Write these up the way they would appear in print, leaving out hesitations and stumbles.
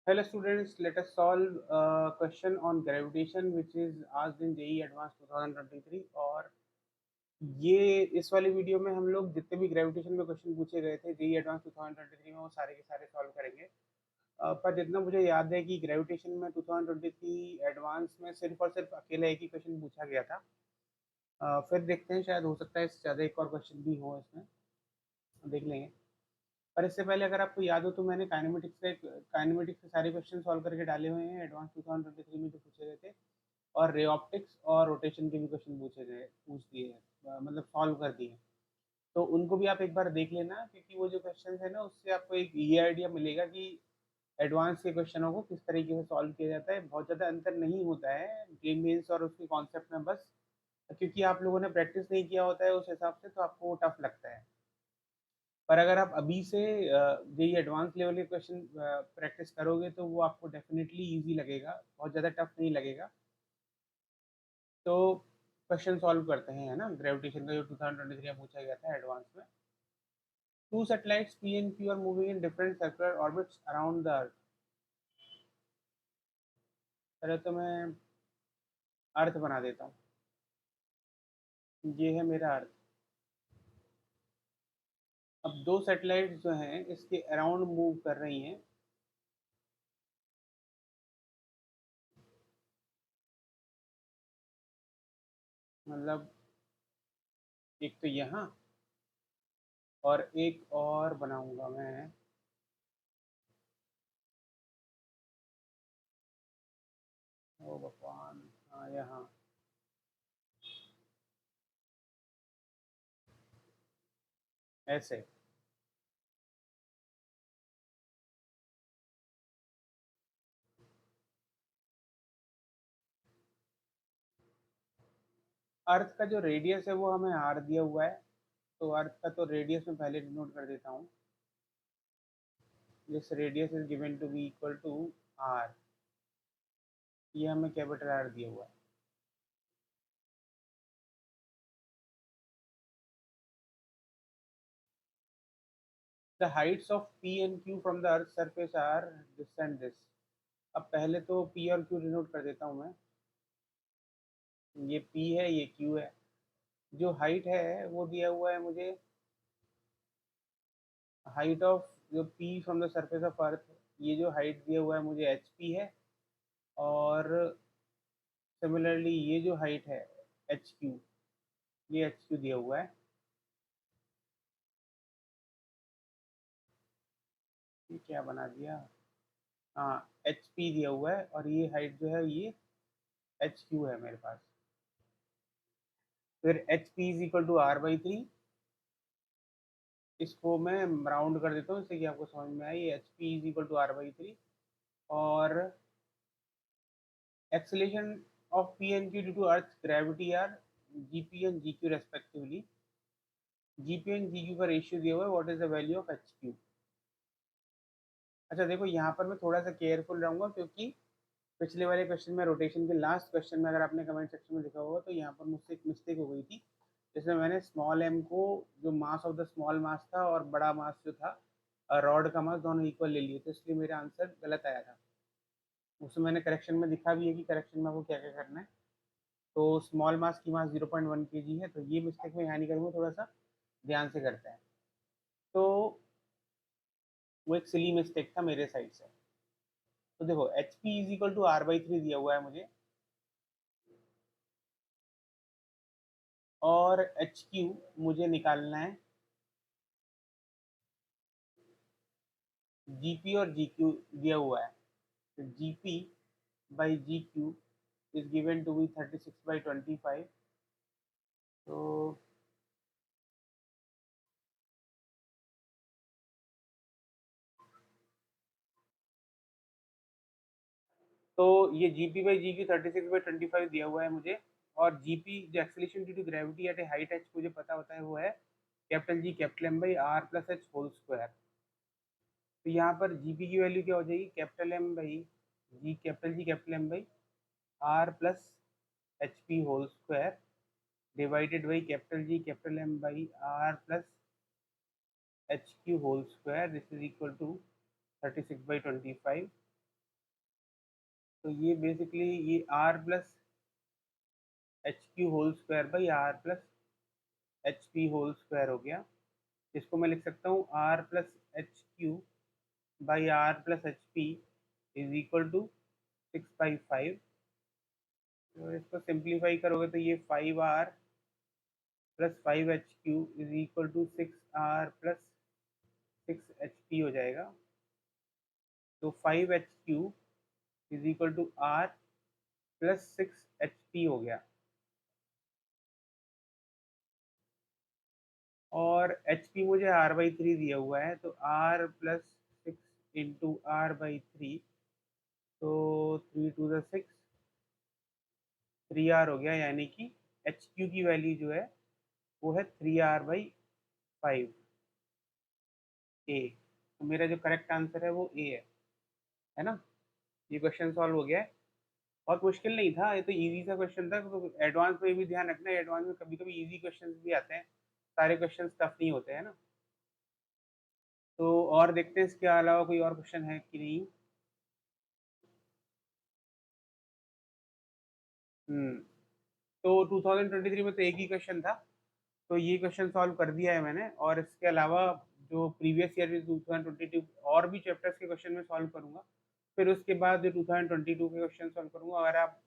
Hello students, let us solve a question on gravitation which is asked in JEE Advanced 2023 और ये इस वाली video में हम लोग जितने भी ग्रेविटेशन में क्वेश्चन पूछे गए थे JEE Advanced 2023 में वो सारे के सारे सॉल्व करेंगे। पर जितना मुझे याद है कि ग्रेविटेशन में 2023 एडवांस में सिर्फ और सिर्फ अकेला एक ही क्वेश्चन पूछा गया था। फिर देखते हैं, शायद हो सकता है इससे ज़्यादा एक और क्वेश्चन भी हो, इसमें देख लेंगे। पर इससे पहले अगर आपको याद हो तो मैंने काइनेमेटिक्स के सारे क्वेश्चन सॉल्व करके डाले हुए हैं एडवांस 2023 में जो पूछे गए थे, और रे ऑप्टिक्स और रोटेशन के भी क्वेश्चन पूछ दिए हैं, मतलब सॉल्व कर दिए हैं। तो उनको भी आप एक बार देख लेना, क्योंकि वो जो क्वेश्चन है ना, उससे आपको एक ये आइडिया मिलेगा कि एडवांस के क्वेश्चनों को किस तरीके से सॉल्व किया जाता है। बहुत ज़्यादा अंतर नहीं होता है जेईई मेंस और उसके कॉन्सेप्ट में, बस क्योंकि आप लोगों ने प्रैक्टिस नहीं किया होता है उस हिसाब से, तो आपको टफ लगता है। पर अगर आप अभी से जेईई एडवांस लेवल के क्वेश्चन प्रैक्टिस करोगे तो वो आपको डेफिनेटली इजी लगेगा, बहुत ज़्यादा टफ नहीं लगेगा। तो क्वेश्चन सॉल्व करते हैं, है ना। ग्रेविटेशन का जो 2023 में पूछा गया था एडवांस में। Two satellites P and Q are moving in different circular orbits around the earth. पहले तो मैं अर्थ बना देता हूँ, ये है मेरा अर्थ। अब दो सैटेलाइट्स जो हैं इसके अराउंड मूव कर रही हैं। मतलब एक तो यहाँ, और एक और बनाऊंगा मैं, ओ भगवान, हाँ यहाँ। ऐसे अर्थ का जो रेडियस है वो हमें आर दिया हुआ है, तो अर्थ का तो रेडियस में पहले डिनोट कर देता हूँ। This radius is given to be equal to R, ये हमें कैपिटल आर दिया हुआ है। The heights of P and Q from the earth surface are this and this. अब पहले तो पी और क्यू डिनोट कर देता हूँ मैं। ये पी है, ये क्यू है। जो हाइट है वो दिया हुआ है मुझे, हाइट ऑफ जो P from the surface of earth, ये जो हाइट दिया हुआ है मुझे एच पी है। और सिमिलरली ये जो हाइट है एच क्यू, ये एच क्यू दिया हुआ है। ये क्या बना दिया, हाँ एच पी दिया हुआ है, और ये हाइट जो है ये एच क्यू है मेरे पास। फिर H P is equal to R by three. इसको मैं राउंड कर देता हूँ इससे कि आपको समझ में आए। ये H P is equal to R by three. और acceleration of P and Q due to earth gravity are G P and G Q respectively. G P and G Q का रेशियो दिया हुआ है, what is the value of H Q. अच्छा देखो, यहाँ पर मैं थोड़ा सा केयरफुल रहूंगा, क्योंकि पिछले वाले क्वेश्चन में, रोटेशन के लास्ट क्वेश्चन में, अगर आपने कमेंट सेक्शन में देखा होगा तो यहाँ पर मुझसे एक मिस्टेक हो गई थी, जिसमें मैंने स्मॉल एम को, जो mass of the small mass था और बड़ा मास जो था रॉड का मास, दोनों इक्वल ले लिए थे, इसलिए मेरा आंसर गलत आया था। उसमें मैंने करेक्शन में दिखा भी है कि करेक्शन में आपको क्या क्या करना है। तो स्मॉल मास की मास 0.1 kg है, तो ये मिस्टेक मैं यहाँ नहीं करूँगा, थोड़ा सा ध्यान से करते हैं। तो वो एक सिली मिस्टेक था मेरे साइड से। तो देखो H P is equal to R by three दिया हुआ है मुझे, और एच क्यू मुझे निकालना है। जीपी और जी क्यू दिया हुआ है, तो G P by G Q is given to be 36/25। तो तो ये G P by G Q 36/25 दिया हुआ है मुझे। और जी पी जो acceleration due to gravity at a height H मुझे पता होता है, वो है capital G capital M by R plus H whole square. तो यहाँ पर जी पी की वैल्यू क्या हो जाएगी, capital M by G capital M by R plus H P whole square divided by capital G capital M by R plus H Q whole square, this is equal to 36/25। तो ये basically ये R plus H Q whole square by R plus H P whole square हो गया। इसको मैं लिख सकता हूँ R plus H Q by R plus H P is equal to 6/5। तो इसको सिंप्लीफाई करोगे तो ये 5r plus 5h Q is equal to 6r plus 6hp हो जाएगा। तो 5h Q is equal to r plus 6hp हो गया। और hp मुझे r/3 दिया हुआ है, तो r प्लस 6 इंटू r/3, तो 3 to the 6 3r हो गया, यानी कि एच क्यू की वैल्यू जो है वो है 3r/5 ए। तो मेरा जो करेक्ट आंसर है वो ए है ना। ये क्वेश्चन सॉल्व हो गया है। बहुत मुश्किल नहीं था, ये तो इजी सा क्वेश्चन था। तो एडवांस में भी ध्यान रखना, एडवांस में कभी कभी इजी क्वेश्चन भी आते हैं, सारे क्वेश्चन टफ नहीं होते हैं ना। तो और देखते हैं इसके अलावा कोई और क्वेश्चन है कि नहीं। हम्म तो 2023 में तो एक ही क्वेश्चन था, तो ये क्वेश्चन सॉल्व कर दिया है मैंने। और इसके अलावा जो प्रीवियस ईयर 2022 और भी चैप्टर्स के क्वेश्चन में सॉल्व करूंगा। फिर उसके बाद जो 2022 के क्वेश्चन सॉल्व करूंगा।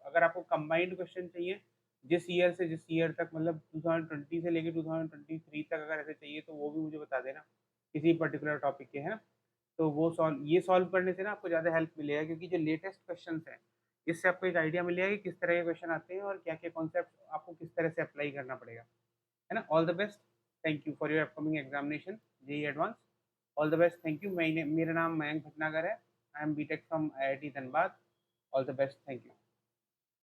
अगर आपको कंबाइंड क्वेश्चन चाहिए जिस ईयर से जिस ईयर तक, मतलब 2020 से लेकर 2023 तक अगर ऐसे चाहिए तो वो भी मुझे बता देना, किसी पर्टिकुलर टॉपिक के, है ना। तो वो सॉल्व करने से ना आपको ज़्यादा हेल्प मिलेगा, क्योंकि जो लेटेस्ट क्वेश्चन हैं इससे आपको एक आइडिया मिलेगा कि किस तरह के क्वेश्चन आते हैं और क्या क्या कॉन्सेप्ट आपको किस तरह से अप्लाई करना पड़ेगा, है ना। All the best, thank you for your upcoming examination JEE advance. All the best, thank you. मेरा नाम मयंक भटनागर है। I am BTech from IIT Dhanbad. All the best, thank you.